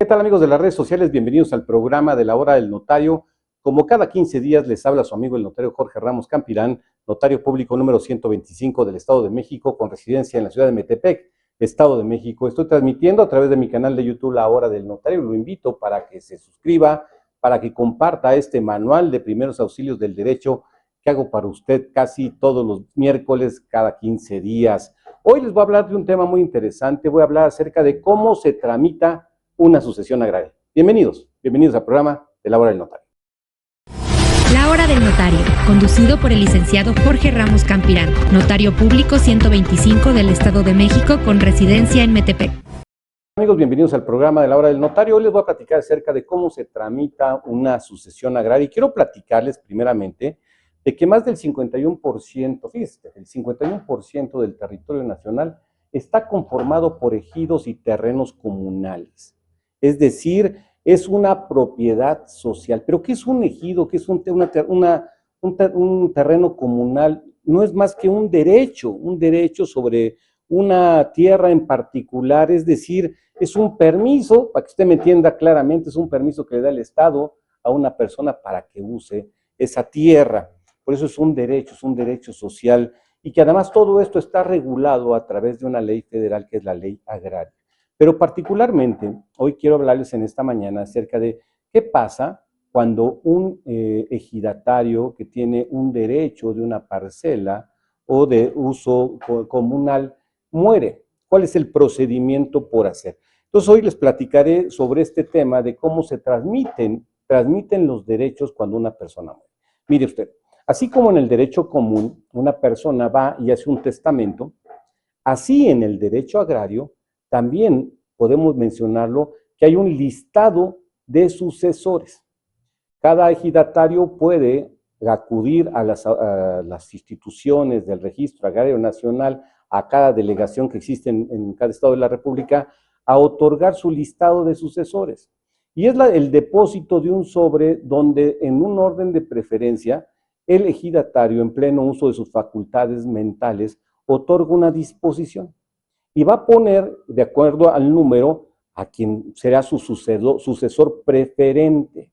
¿Qué tal, amigos de las redes sociales? Bienvenidos al programa de la Hora del Notario. Como cada 15 días les habla su amigo el notario Jorge Ramos Campirán, notario público número 125 del Estado de México, con residencia en la ciudad de Metepec, Estado de México. Estoy transmitiendo a través de mi canal de YouTube La Hora del Notario. Lo invito para que se suscriba, para que comparta este manual de primeros auxilios del derecho que hago para usted casi todos los miércoles, cada 15 días. Hoy les voy a hablar de un tema muy interesante. Voy a hablar acerca de cómo se tramita una sucesión agraria. Bienvenidos al programa de La Hora del Notario. La Hora del Notario, conducido por el licenciado Jorge Ramos Campirán, notario público 125 del Estado de México con residencia en Metepec. Amigos, bienvenidos al programa de La Hora del Notario. Hoy les voy a platicar acerca de cómo se tramita una sucesión agraria y quiero platicarles primeramente de que más del 51%, fíjense, el 51% del territorio nacional está conformado por ejidos y terrenos comunales. Es decir, es una propiedad social. ¿Pero qué es un ejido? ¿Qué es un terreno comunal? No es más que un derecho sobre una tierra en particular, es decir, es un permiso, para que usted me entienda claramente, es un permiso que le da el Estado a una persona para que use esa tierra. Por eso es un derecho social, y que además todo esto está regulado a través de una ley federal que es la Ley Agraria. Pero particularmente, hoy quiero hablarles en esta mañana acerca de qué pasa cuando un ejidatario que tiene un derecho de una parcela o de uso comunal muere. ¿Cuál es el procedimiento por hacer? Entonces hoy les platicaré sobre este tema de cómo se transmiten los derechos cuando una persona muere. Mire usted, así como en el derecho común una persona va y hace un testamento, así en el derecho agrario también podemos mencionarlo, que hay un listado de sucesores. Cada ejidatario puede acudir a las instituciones del Registro Agrario Nacional, a cada delegación que existe en cada estado de la República, a otorgar su listado de sucesores. Y es el depósito de un sobre donde, en un orden de preferencia, el ejidatario, en pleno uso de sus facultades mentales, otorga una disposición. Y va a poner, de acuerdo al número, a quien será su sucesor preferente.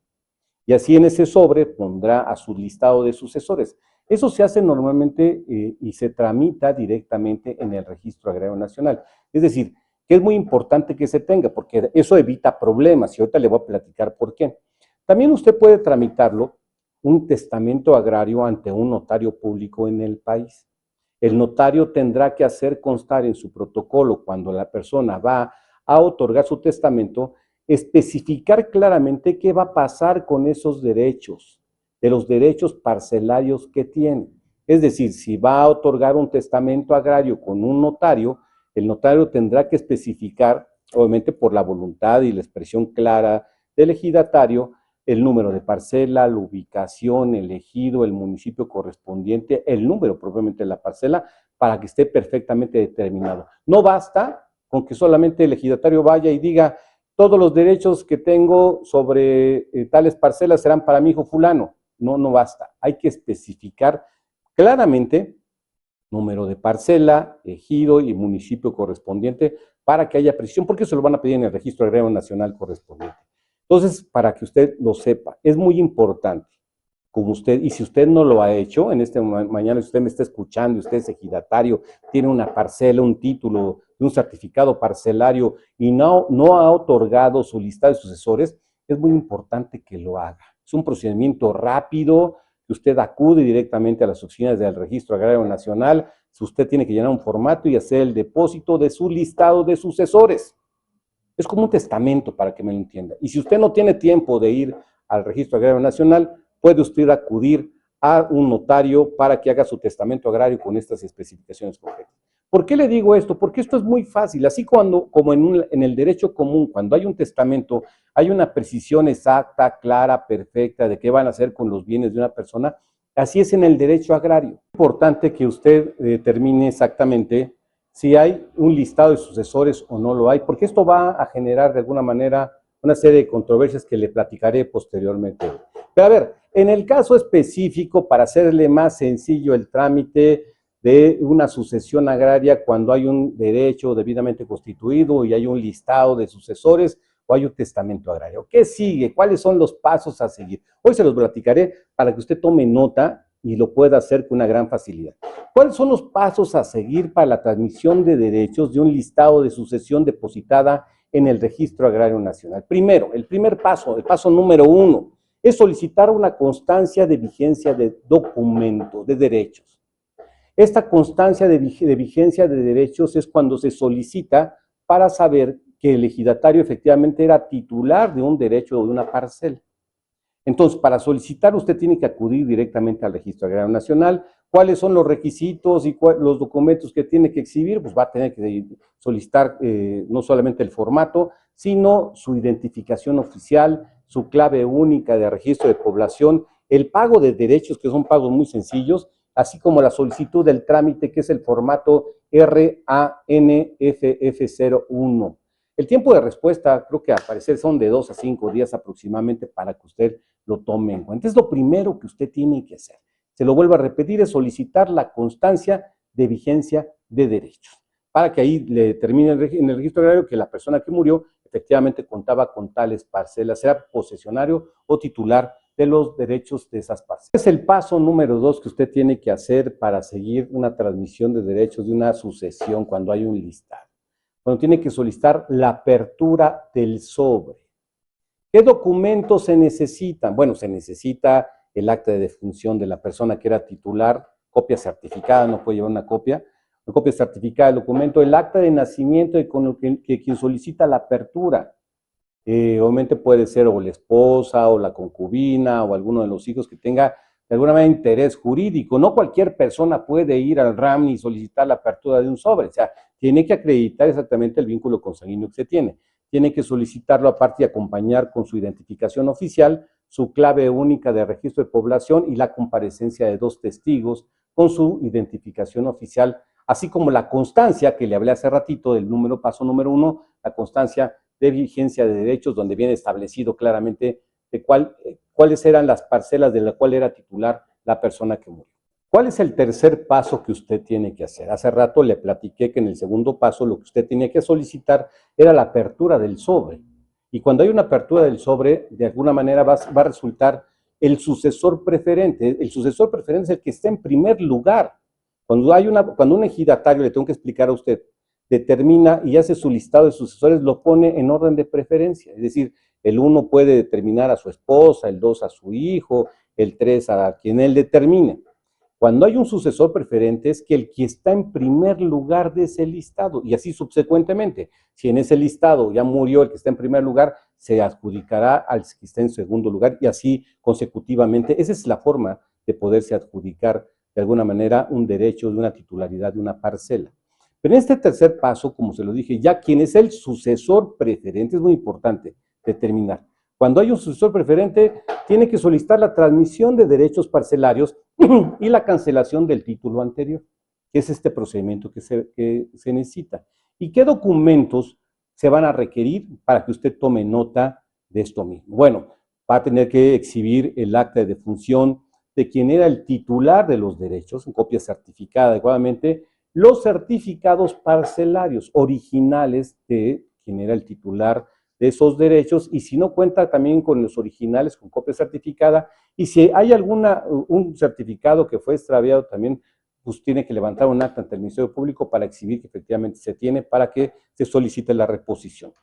Y así en ese sobre pondrá a su listado de sucesores. Eso se hace normalmente y se tramita directamente en el Registro Agrario Nacional. Es decir, que es muy importante que se tenga, porque eso evita problemas, y ahorita le voy a platicar por qué. También usted puede tramitarlo, un testamento agrario, ante un notario público en el país. El notario tendrá que hacer constar en su protocolo, cuando la persona va a otorgar su testamento, especificar claramente qué va a pasar con esos derechos, de los derechos parcelarios que tiene. Es decir, si va a otorgar un testamento agrario con un notario, el notario tendrá que especificar, obviamente por la voluntad y la expresión clara del ejidatario, el número de parcela, la ubicación, el ejido, el municipio correspondiente, el número propiamente de la parcela, para que esté perfectamente determinado. No basta con que solamente el ejidatario vaya y diga: todos los derechos que tengo sobre tales parcelas serán para mi hijo fulano. No basta. Hay que especificar claramente número de parcela, ejido y municipio correspondiente para que haya precisión, porque eso lo van a pedir en el Registro Agrario Nacional correspondiente. Entonces, para que usted lo sepa, es muy importante, como usted, y si usted no lo ha hecho, en este mañana, si usted me está escuchando, usted es ejidatario, tiene una parcela, un título, un certificado parcelario y no ha otorgado su lista de sucesores, es muy importante que lo haga. Es un procedimiento rápido, que usted acude directamente a las oficinas del Registro Agrario Nacional. Si usted tiene que llenar un formato y hacer el depósito de su listado de sucesores. Es como un testamento, para que me lo entienda. Y si usted no tiene tiempo de ir al Registro Agrario Nacional, puede usted acudir a un notario para que haga su testamento agrario con estas especificaciones concretas. ¿Por qué le digo esto? Porque esto es muy fácil. Así como en el derecho común, cuando hay un testamento, hay una precisión exacta, clara, perfecta de qué van a hacer con los bienes de una persona, así es en el derecho agrario. Es importante que usted determine exactamente si hay un listado de sucesores o no lo hay, porque esto va a generar de alguna manera una serie de controversias que le platicaré posteriormente. Pero a ver, en el caso específico, para hacerle más sencillo el trámite de una sucesión agraria, cuando hay un derecho debidamente constituido y hay un listado de sucesores, o hay un testamento agrario. ¿Qué sigue? ¿Cuáles son los pasos a seguir? Hoy se los platicaré para que usted tome nota y lo pueda hacer con una gran facilidad. ¿Cuáles son los pasos a seguir para la transmisión de derechos de un listado de sucesión depositada en el Registro Agrario Nacional? Primero, el primer paso, el paso número 1, es solicitar una constancia de vigencia de documento, de derechos. Esta constancia de vigencia de derechos es cuando se solicita para saber que el ejidatario efectivamente era titular de un derecho o de una parcela. Entonces, para solicitar usted tiene que acudir directamente al Registro Agrario Nacional. ¿Cuáles son los requisitos y los documentos que tiene que exhibir? Pues va a tener que solicitar no solamente el formato, sino su identificación oficial, su clave única de registro de población, el pago de derechos, que son pagos muy sencillos, así como la solicitud del trámite, que es el formato RANFF01. El tiempo de respuesta, creo que al parecer son de 2 a 5 días aproximadamente para que usted lo tome en cuenta. Es lo primero que usted tiene que hacer. Se lo vuelvo a repetir, es solicitar la constancia de vigencia de derechos, para que ahí le determine en el registro agrario que la persona que murió efectivamente contaba con tales parcelas, sea posesionario o titular de los derechos de esas parcelas. Es el paso número 2 que usted tiene que hacer para seguir una transmisión de derechos de una sucesión cuando hay un listado. Cuando tiene que solicitar la apertura del sobre. ¿Qué documentos se necesitan? Bueno, se necesita el acta de defunción de la persona que era titular, copia certificada, no puede llevar una copia certificada del documento, el acta de nacimiento de quien solicita la apertura. Obviamente puede ser o la esposa o la concubina o alguno de los hijos que tenga de alguna manera interés jurídico. No cualquier persona puede ir al RAM y solicitar la apertura de un sobre, o sea, tiene que acreditar exactamente el vínculo consanguíneo que se tiene. Tiene que solicitarlo aparte y acompañar con su identificación oficial, su clave única de registro de población y la comparecencia de 2 testigos con su identificación oficial, así como la constancia que le hablé hace ratito del paso número 1, la constancia de vigencia de derechos, donde viene establecido claramente de cuáles eran las parcelas de la cual era titular la persona que murió. ¿Cuál es el tercer paso que usted tiene que hacer? Hace rato le platiqué que en el segundo paso lo que usted tenía que solicitar era la apertura del sobre. Y cuando hay una apertura del sobre, de alguna manera va a resultar el sucesor preferente. El sucesor preferente es el que está en primer lugar. Cuando un ejidatario, le tengo que explicar a usted, determina y hace su listado de sucesores, lo pone en orden de preferencia. Es decir, el 1 puede determinar a su esposa, el 2 a su hijo, el 3 a quien él determine. Cuando hay un sucesor preferente es que el que está en primer lugar de ese listado, y así subsecuentemente. Si en ese listado ya murió el que está en primer lugar, se adjudicará al que está en segundo lugar y así consecutivamente. Esa es la forma de poderse adjudicar de alguna manera un derecho de una titularidad de una parcela. Pero en este tercer paso, como se lo dije, ya quien es el sucesor preferente, es muy importante determinar. Cuando hay un sucesor preferente, tiene que solicitar la transmisión de derechos parcelarios y la cancelación del título anterior, que es este procedimiento que se necesita. ¿Y qué documentos se van a requerir para que usted tome nota de esto mismo? Bueno, va a tener que exhibir el acta de defunción de quien era el titular de los derechos, en copia certificada adecuadamente, los certificados parcelarios originales de quien era el titular de esos derechos, y si no cuenta también con los originales con copia certificada, y si hay un certificado que fue extraviado también, pues tiene que levantar un acta ante el Ministerio Público para exhibir que efectivamente se tiene, para que se solicite la reposición.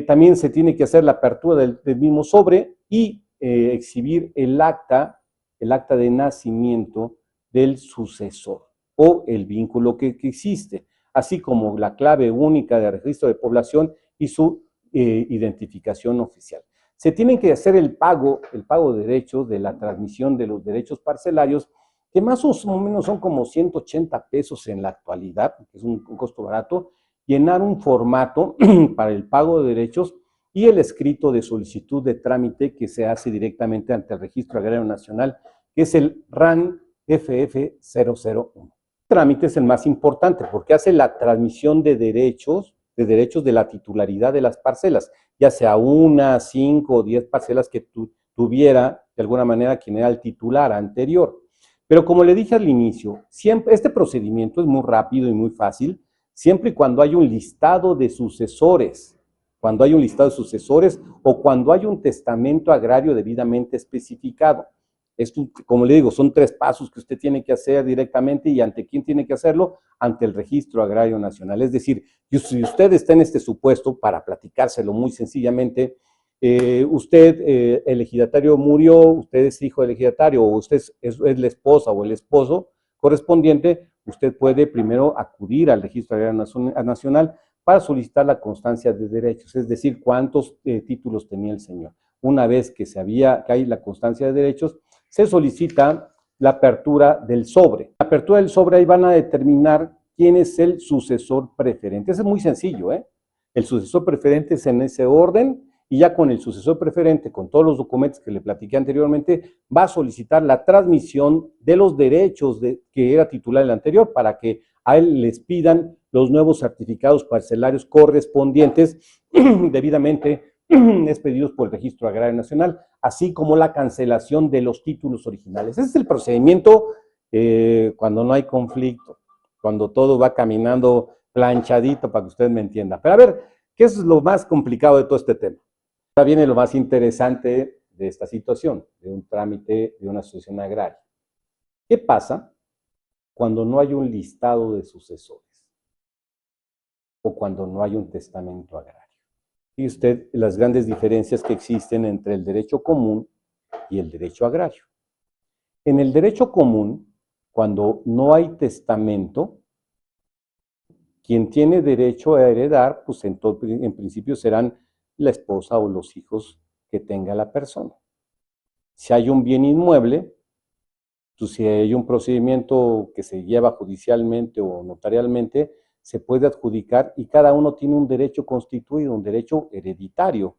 También se tiene que hacer la apertura del mismo sobre y exhibir el acta de nacimiento del sucesor o el vínculo que existe, así como la clave única de registro de población y su identificación oficial. Se tienen que hacer el pago de derechos de la transmisión de los derechos parcelarios, que más o menos son como 180 pesos en la actualidad, que es un costo barato, llenar un formato para el pago de derechos y el escrito de solicitud de trámite que se hace directamente ante el Registro Agrario Nacional, que es el RAN FF001. El trámite es el más importante porque hace la transmisión de derechos de la titularidad de las parcelas, ya sea 1, 5 o 10 parcelas que tuviera de alguna manera quien era el titular anterior. Pero como le dije al inicio, este procedimiento es muy rápido y muy fácil, siempre y cuando hay un listado de sucesores. cuando hay un listado de sucesores o cuando hay un testamento agrario debidamente especificado. Esto, como le digo, son 3 pasos que usted tiene que hacer directamente. ¿Y ante quién tiene que hacerlo? Ante el Registro Agrario Nacional. Es decir, si usted está en este supuesto, para platicárselo muy sencillamente, el ejidatario murió, usted es hijo del ejidatario, o usted es la esposa o el esposo correspondiente, usted puede primero acudir al Registro Agrario Nacional para solicitar la constancia de derechos, es decir, cuántos títulos tenía el señor. Una vez que hay la constancia de derechos, se solicita la apertura del sobre. La apertura del sobre, ahí van a determinar quién es el sucesor preferente. Eso es muy sencillo, ¿eh? El sucesor preferente es en ese orden, y ya con el sucesor preferente, con todos los documentos que le platiqué anteriormente, va a solicitar la transmisión de los derechos que era titular el anterior, para que a él les pidan los nuevos certificados parcelarios correspondientes debidamente expedidos por el Registro Agrario Nacional, así como la cancelación de los títulos originales. Ese es el procedimiento cuando no hay conflicto, cuando todo va caminando planchadito, para que usted me entienda. Pero a ver, ¿qué es lo más complicado de todo este tema? Ahora viene lo más interesante de esta situación, de un trámite de una sucesión agraria. ¿Qué pasa cuando no hay un listado de sucesores o cuando no hay un testamento agrario? Y usted las grandes diferencias que existen entre el derecho común y el derecho agrario. En el derecho común, cuando no hay testamento, quien tiene derecho a heredar, pues en principio serán la esposa o los hijos que tenga la persona. Si hay un bien inmueble, pues si hay un procedimiento que se lleva judicialmente o notarialmente, se puede adjudicar y cada uno tiene un derecho constituido, un derecho hereditario.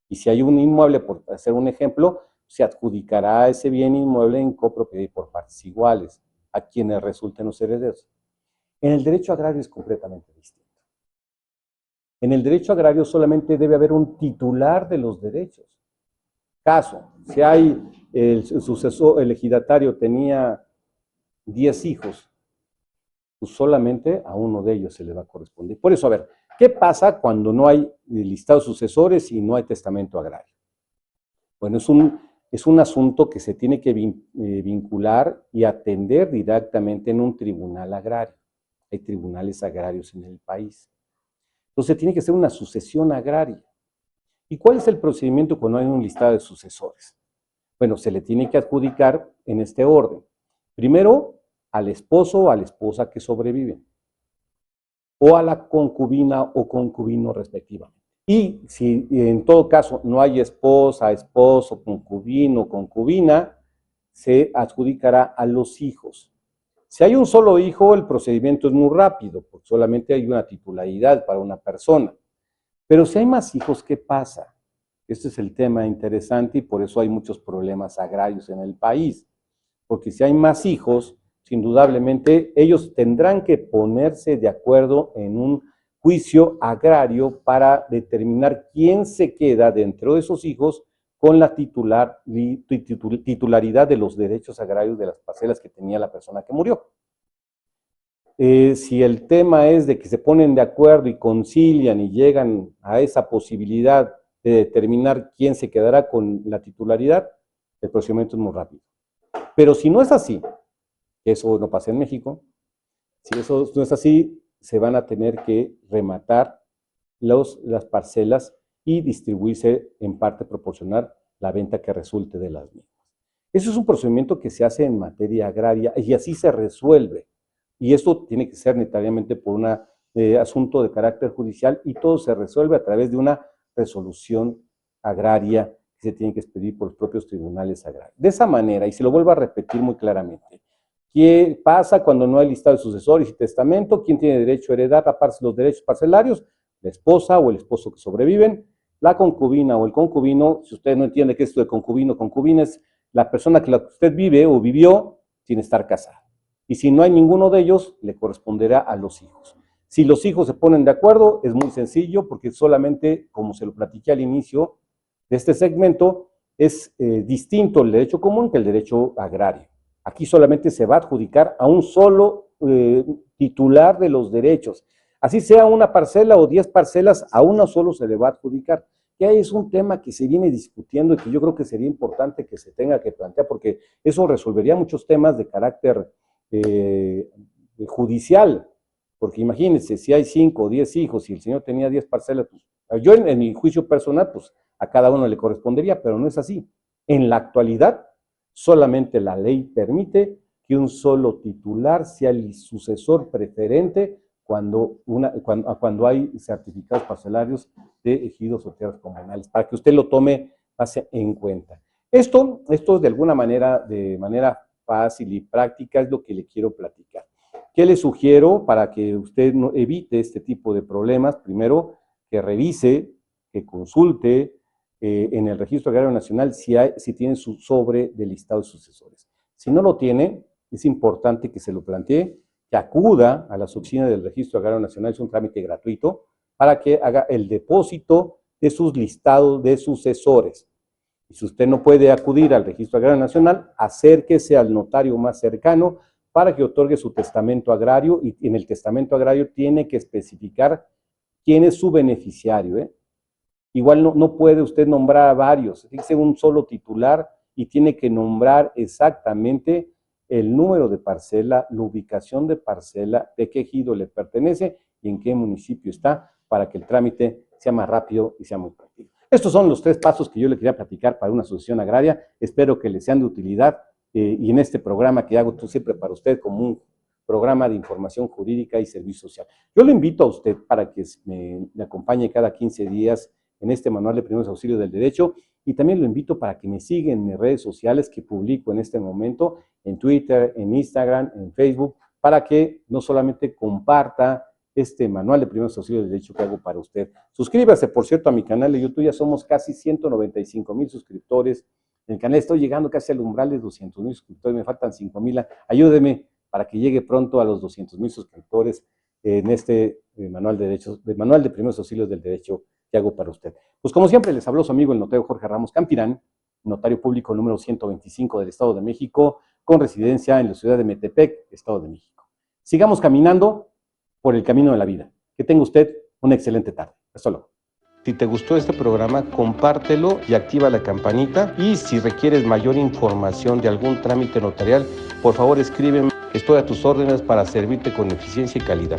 Y si hay un inmueble, por hacer un ejemplo, se adjudicará ese bien inmueble en copropiedad y por partes iguales a quienes resulten los herederos. En el derecho agrario es completamente distinto. En el derecho agrario solamente debe haber un titular de los derechos. Caso, si hay el sucesor, el ejidatario tenía 10 hijos, pues solamente a uno de ellos se le va a corresponder. Por eso, a ver, ¿qué pasa cuando no hay listados sucesores y no hay testamento agrario? Bueno, es un asunto que se tiene que vincular y atender directamente en un tribunal agrario. Hay tribunales agrarios en el país. Entonces tiene que ser una sucesión agraria. ¿Y cuál es el procedimiento cuando hay un listado de sucesores? Bueno, se le tiene que adjudicar en este orden. Primero, al esposo o a la esposa que sobreviven, o a la concubina o concubino respectivamente. Y si en todo caso no hay esposa, esposo, concubino, concubina, se adjudicará a los hijos. Si hay un solo hijo, el procedimiento es muy rápido, porque solamente hay una titularidad para una persona. Pero si hay más hijos, ¿qué pasa? Este es el tema interesante y por eso hay muchos problemas agrarios en el país. Porque si hay más hijos, indudablemente ellos tendrán que ponerse de acuerdo en un juicio agrario para determinar quién se queda dentro de esos hijos con la titularidad de los derechos agrarios de las parcelas que tenía la persona que murió. Si el tema es de que se ponen de acuerdo y concilian y llegan a esa posibilidad de determinar quién se quedará con la titularidad, el procedimiento es muy rápido. Pero si no es así, eso no pasa en México, si eso no es así, se van a tener que rematar las parcelas y distribuirse en parte proporcional la venta que resulte de las mismas. Eso es un procedimiento que se hace en materia agraria y así se resuelve. Y esto tiene que ser necesariamente por un asunto de carácter judicial y todo se resuelve a través de una resolución agraria que se tiene que expedir por los propios tribunales agrarios. De esa manera, y se lo vuelvo a repetir muy claramente, ¿qué pasa cuando no hay listado de sucesores y testamento? ¿Quién tiene derecho a heredar los derechos parcelarios? La esposa o el esposo que sobreviven, la concubina o el concubino. Si usted no entiende qué es esto de concubino, concubina es la persona que usted vive o vivió sin estar casada. Y si no hay ninguno de ellos, le corresponderá a los hijos. Si los hijos se ponen de acuerdo, es muy sencillo, porque solamente, como se lo platiqué al inicio de este segmento, es distinto el derecho común que el derecho agrario. Aquí solamente se va a adjudicar a un solo titular de los derechos. Así sea una parcela o 10 parcelas, a una solo se le va a adjudicar. Que es un tema que se viene discutiendo y que yo creo que sería importante que se tenga que plantear, porque eso resolvería muchos temas de carácter judicial. Porque imagínense, si hay 5 o 10 hijos y el señor tenía 10 parcelas, pues yo en mi juicio personal, pues a cada uno le correspondería, pero no es así. En la actualidad, solamente la ley permite que un solo titular sea el sucesor preferente cuando hay certificados parcelarios de ejidos o tierras comunales, para que usted lo tome en cuenta. Esto de alguna manera, de manera fácil y práctica, es lo que le quiero platicar. ¿Qué le sugiero para que usted no evite este tipo de problemas? Primero, que revise, que consulte en el Registro Agrario Nacional si tiene su sobre de listado de sucesores. Si no lo tiene, es importante que se lo plantee, que acuda a las oficinas del Registro Agrario Nacional, es un trámite gratuito, para que haga el depósito de sus listados de sucesores. Y si usted no puede acudir al Registro Agrario Nacional, acérquese al notario más cercano para que otorgue su testamento agrario, y en el testamento agrario tiene que especificar quién es su beneficiario. Igual no puede usted nombrar a varios, fíjese un solo titular y tiene que nombrar exactamente el número de parcela, la ubicación de parcela, de qué ejido le pertenece y en qué municipio está, para que el trámite sea más rápido y sea muy práctico. Estos son los 3 pasos que yo le quería platicar para una sucesión agraria. Espero que les sean de utilidad y en este programa que hago siempre para usted como un programa de información jurídica y servicio social. Yo le invito a usted para que me acompañe cada 15 días en este manual de primeros auxilios del derecho, y también lo invito para que me siga en mis redes sociales que publico en este momento, en Twitter, en Instagram, en Facebook, para que no solamente comparta este manual de primeros auxilios del derecho que hago para usted. Suscríbase, por cierto, a mi canal de YouTube. Ya somos casi 195,000 suscriptores. En el canal estoy llegando casi al umbral de 200,000 suscriptores, me faltan 5,000. Ayúdeme para que llegue pronto a los 200,000 suscriptores en este manual de primeros auxilios del derecho que hago para usted. Pues como siempre, les habló su amigo el notario Jorge Ramos Campirán, notario público número 125 del Estado de México, con residencia en la ciudad de Metepec, Estado de México. Sigamos caminando por el camino de la vida. Que tenga usted una excelente tarde. Hasta luego. Si te gustó este programa, compártelo y activa la campanita. Y si requieres mayor información de algún trámite notarial, por favor escríbeme. Estoy a tus órdenes para servirte con eficiencia y calidad.